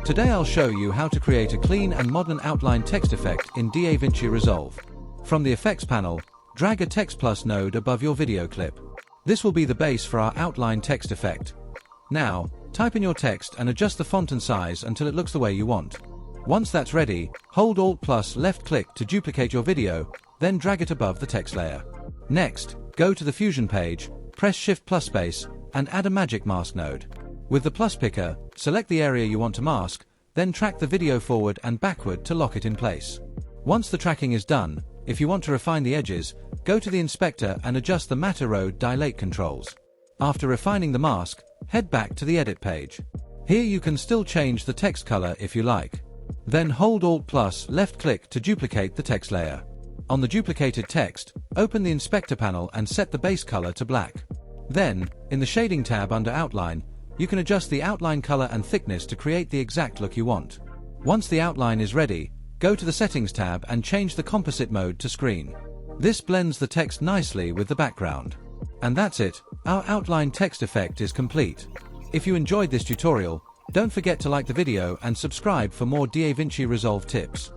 Today I'll show you how to create a clean and modern outline text effect in DaVinci Resolve. From the Effects panel, drag a Text Plus node above your video clip. This will be the base for our outline text effect. Now, type in your text and adjust the font and size until it looks the way you want. Once that's ready, hold Alt plus left click to duplicate your video, then drag it above the text layer. Next, go to the Fusion page, press Shift plus space, and add a Magic Mask node. With the plus picker, select the area you want to mask, then track the video forward and backward to lock it in place. Once the tracking is done, if you want to refine the edges, go to the inspector and adjust the Matte Erode Dilate controls. After refining the mask, head back to the Edit page. Here you can still change the text color if you like. Then hold Alt plus left click to duplicate the text layer. On the duplicated text, open the inspector panel and set the base color to black. Then, in the Shading tab under Outline, you can adjust the outline color and thickness to create the exact look you want. Once the outline is ready, go to the Settings tab and change the Composite Mode to Screen. This blends the text nicely with the background. And that's it, our outline text effect is complete. If you enjoyed this tutorial, don't forget to like the video and subscribe for more DaVinci Resolve tips.